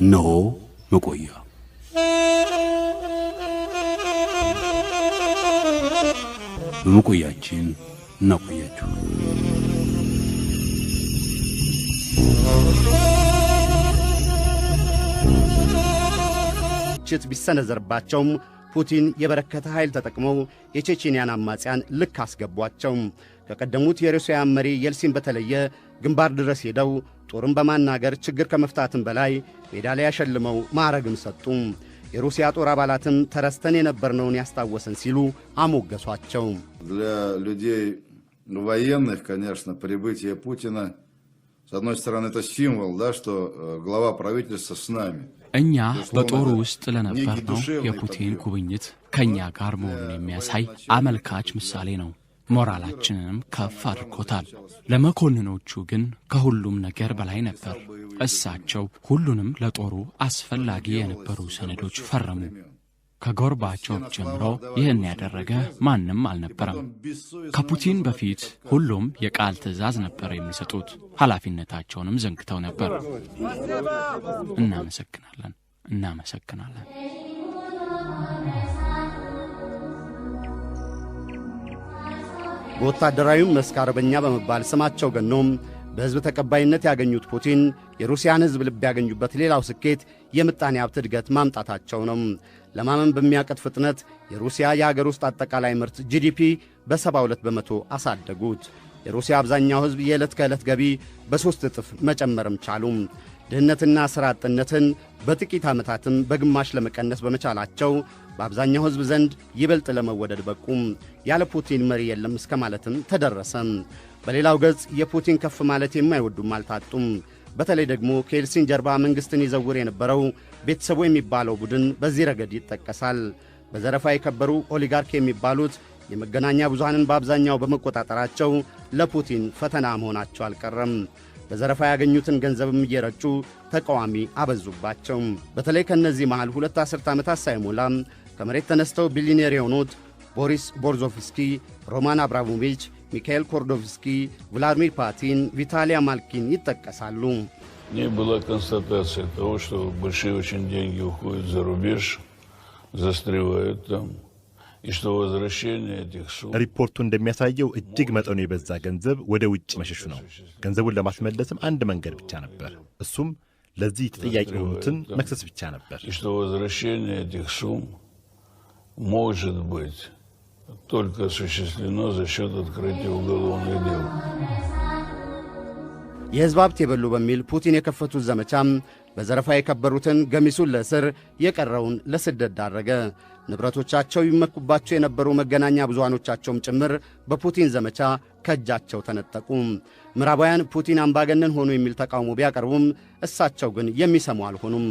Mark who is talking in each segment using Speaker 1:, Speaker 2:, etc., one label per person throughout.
Speaker 1: ነው መቆያ በመቆያችን እናቆያችሁ።
Speaker 2: ችት ቢሰነዘርባቸውም ፑቲን የበረከተ ኃይል ተጠቅመው የቼቼንያን አማጽያን ልክ አስገቧቸው። ከቀደሙት የሩሲያ መሪ የልሲን በተለየ ግንባር ድረስ ሄደው ጦርን በማናገር ችግር ከመፍታትም በላይ ሜዳሊያ ሸልመው ማዕረግም ሰጡ። የሩሲያ ጦር አባላትም ተረስተን የነበርነውን ያስታወሰን ሲሉ አሞገሷቸው።
Speaker 3: ለሉዲይ военных, конечно, прибытие Путина, с одной стороны, это символ, да, что глава правительства с нами.
Speaker 4: እኛ በጦሩ ውስጥ ለነበርነው የፑቲን ጉብኝት ከኛ ጋር መሆኑን የሚያሳይ አመልካች ምሳሌ ነው። ሞራላችንንም ከፍ አድርጎታል። ለመኮንኖቹ ግን ከሁሉም ነገር በላይ ነበር። እሳቸው ሁሉንም ለጦሩ አስፈላጊ የነበሩ ሰነዶች ፈረሙ። ከጎርባቾቭ ጀምሮ ይህን ያደረገ ማንም አልነበረም። ከፑቲን በፊት ሁሉም የቃል ትዕዛዝ ነበር የሚሰጡት። ኃላፊነታቸውንም ዘንግተው ነበር። እናመሰግናለን።
Speaker 2: በወታደራዊው መስክ አርበኛ በመባል ስማቸው ገኖም በሕዝብ ተቀባይነት ያገኙት ፑቲን የሩሲያን ሕዝብ ልብ ያገኙበት ሌላው ስኬት የምጣኔ ሀብት እድገት ማምጣታቸው ነው። ለማመን በሚያቀት ፍጥነት የሩሲያ የአገር ውስጥ አጠቃላይ ምርት ጂዲፒ በ72 በመቶ አሳደጉት። የሩሲያ አብዛኛው ሕዝብ የዕለት ከዕለት ገቢ በሦስት እጥፍ መጨመርም ቻሉ። ድህነትና ሥራ አጥነትን በጥቂት ዓመታትም በግማሽ ለመቀነስ በመቻላቸው በአብዛኛው ሕዝብ ዘንድ ይበልጥ ለመወደድ በቁም። ያለ ፑቲን መሪ የለም እስከ ማለትም ተደረሰ። በሌላው ገጽ የፑቲን ከፍ ማለት የማይወዱም አልታጡም። በተለይ ደግሞ ከኤልሲን ጀርባ መንግሥትን ይዘውር የነበረው ቤተሰቡ የሚባለው ቡድን በዚህ ረገድ ይጠቀሳል። በዘረፋ የከበሩ ኦሊጋርክ የሚባሉት የመገናኛ ብዙሃንን በአብዛኛው በመቆጣጠራቸው ለፑቲን ፈተና መሆናቸው አልቀረም። በዘረፋ ያገኙትን ገንዘብም እየረጩ ተቃዋሚ አበዙባቸው። በተለይ ከእነዚህ መሃል 2 አስርት ዓመታት ሳይሞላም ከመሬት ተነስተው ቢሊዮኔር የሆኑት ቦሪስ ቦርዞፍስኪ፣ ሮማን አብራሞቪች፣ ሚካኤል ኮርዶቭስኪ፣ ቭላድሚር ፑቲን፣ ቪታሊያ ማልኪን ይጠቀሳሉ።
Speaker 5: Не была констатация того, что большие очень деньги уходят за рубеж, застревают там, и что возвращение этих сумм...
Speaker 6: ሪፖርቱ እንደሚያሳየው እጅግ መጠኑ የበዛ ገንዘብ ወደ ውጭ መሸሹ ነው። ገንዘቡን ለማስመለስም አንድ መንገድ ብቻ ነበር። እሱም ለዚህ ተጠያቂ የሆኑትን መክሰስ ብቻ ነበር።
Speaker 5: И что возвращение этих сумм может быть только осуществлено за счет открытия уголовных дел.
Speaker 2: የሕዝብ ሀብት የበሉ በሚል ፑቲን የከፈቱት ዘመቻም በዘረፋ የከበሩትን ገሚሱን ለእስር የቀረውን ለስደት ዳረገ። ንብረቶቻቸው ይመኩባቸው የነበሩ መገናኛ ብዙሃኖቻቸውም ጭምር በፑቲን ዘመቻ ከእጃቸው ተነጠቁ። ምዕራባውያን ፑቲን አምባገነን ሆኑ የሚል ተቃውሞ ቢያቀርቡም እሳቸው ግን የሚሰሙ አልሆኑም።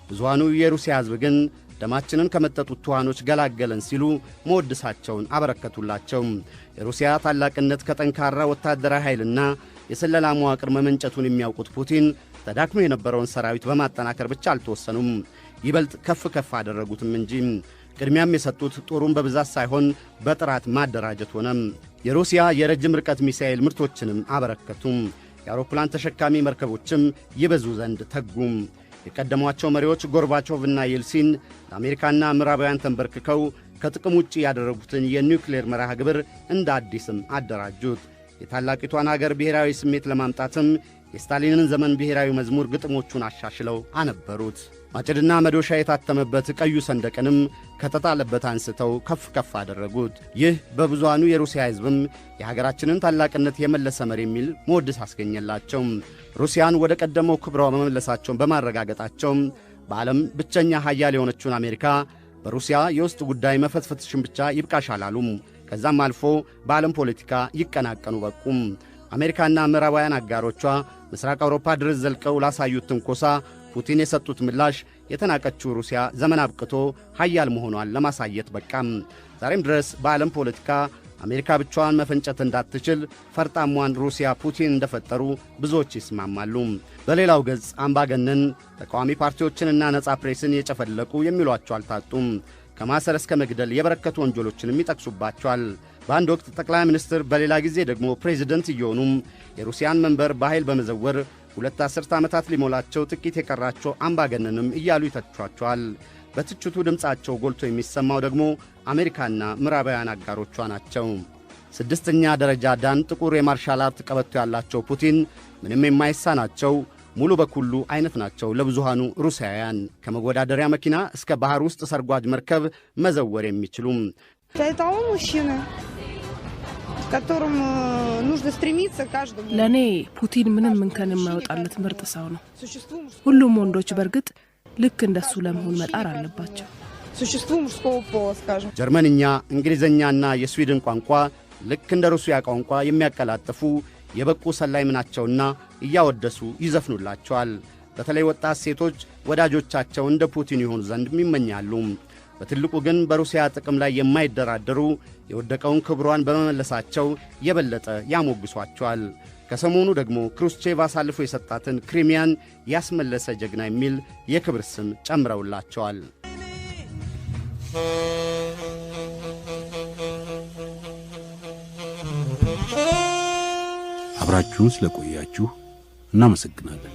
Speaker 2: ብዙሃኑ የሩሲያ ሕዝብ ግን ደማችንን ከመጠጡት ትኋኖች ገላገለን ሲሉ መወድሳቸውን አበረከቱላቸው። የሩሲያ ታላቅነት ከጠንካራ ወታደራዊ ኃይልና የስለላ መዋቅር መመንጨቱን የሚያውቁት ፑቲን ተዳክሞ የነበረውን ሰራዊት በማጠናከር ብቻ አልተወሰኑም፣ ይበልጥ ከፍ ከፍ አደረጉትም እንጂ። ቅድሚያም የሰጡት ጦሩን በብዛት ሳይሆን በጥራት ማደራጀት ሆነም። የሩሲያ የረጅም ርቀት ሚሳኤል ምርቶችንም አበረከቱም። የአውሮፕላን ተሸካሚ መርከቦችም ይበዙ ዘንድ ተጉም። የቀደሟቸው መሪዎች ጎርባቾቭና የልሲን ለአሜሪካና ምዕራባውያን ተንበርክከው ከጥቅም ውጭ ያደረጉትን የኒውክሌር መርሃ ግብር እንደ አዲስም አደራጁት። የታላቂቷን አገር ብሔራዊ ስሜት ለማምጣትም የስታሊንን ዘመን ብሔራዊ መዝሙር ግጥሞቹን አሻሽለው አነበሩት። ማጭድና መዶሻ የታተመበት ቀዩ ሰንደቅንም ከተጣለበት አንስተው ከፍ ከፍ አደረጉት። ይህ በብዙሃኑ የሩሲያ ሕዝብም የሀገራችንን ታላቅነት የመለሰ መሪ የሚል መወድስ አስገኘላቸው። ሩሲያን ወደ ቀደመው ክብሯ መመለሳቸውን በማረጋገጣቸው በዓለም ብቸኛ ኃያል የሆነችውን አሜሪካ በሩሲያ የውስጥ ጉዳይ መፈትፈትሽን ብቻ ይብቃሽ አላሉም። ከዛም አልፎ በዓለም ፖለቲካ ይቀናቀኑ በቁም። አሜሪካና ምዕራባውያን አጋሮቿ ምስራቅ አውሮፓ ድረስ ዘልቀው ላሳዩት ትንኮሳ ፑቲን የሰጡት ምላሽ የተናቀችው ሩሲያ ዘመን አብቅቶ ኃያል መሆኗን ለማሳየት በቃም። ዛሬም ድረስ በዓለም ፖለቲካ አሜሪካ ብቻዋን መፈንጨት እንዳትችል ፈርጣሟን ሩሲያ ፑቲን እንደፈጠሩ ብዙዎች ይስማማሉ። በሌላው ገጽ አምባገነን ተቃዋሚ ፓርቲዎችንና ነጻ ፕሬስን የጨፈለቁ የሚሏቸው አልታጡም። ከማሰር እስከ መግደል የበረከቱ ወንጀሎችንም ይጠቅሱባቸዋል። በአንድ ወቅት ጠቅላይ ሚኒስትር፣ በሌላ ጊዜ ደግሞ ፕሬዚደንት እየሆኑም የሩሲያን መንበር በኃይል በመዘወር 2 አስርተ ዓመታት ሊሞላቸው ጥቂት የቀራቸው አምባገነንም እያሉ ይተቿቸዋል። በትችቱ ድምፃቸው ጎልቶ የሚሰማው ደግሞ አሜሪካና ምዕራባውያን አጋሮቿ ናቸው። 6ኛ ደረጃ ዳን ጥቁር የማርሻል አርት ቀበቶ ያላቸው ፑቲን ምንም የማይሳናቸው ሙሉ በኩሉ አይነት ናቸው ለብዙሃኑ ሩሲያውያን። ከመወዳደሪያ መኪና እስከ ባህር ውስጥ ሰርጓጅ መርከብ መዘወር የሚችሉም
Speaker 7: ለእኔ ፑቲን ምንም እንከን የማይወጣለት ምርጥ ሰው ነው። ሁሉም ወንዶች በርግጥ ልክ እንደሱ ለመሆን መጣር አለባቸው።
Speaker 2: ጀርመንኛ፣ እንግሊዝኛና የስዊድን ቋንቋ ልክ እንደ ሩሲያ ቋንቋ የሚያቀላጥፉ የበቁ ሰላይ ምናቸውና እያወደሱ ይዘፍኑላቸዋል። በተለይ ወጣት ሴቶች ወዳጆቻቸው እንደ ፑቲን ይሆኑ ዘንድ ይመኛሉ። በትልቁ ግን በሩሲያ ጥቅም ላይ የማይደራደሩ የወደቀውን ክብሯን በመመለሳቸው የበለጠ ያሞግሷቸዋል። ከሰሞኑ ደግሞ ክሩስቼቭ አሳልፎ የሰጣትን ክሪሚያን ያስመለሰ ጀግና የሚል የክብር ስም ጨምረውላቸዋል።
Speaker 1: አብራችሁን ስለቆያችሁ እናመሰግናለን።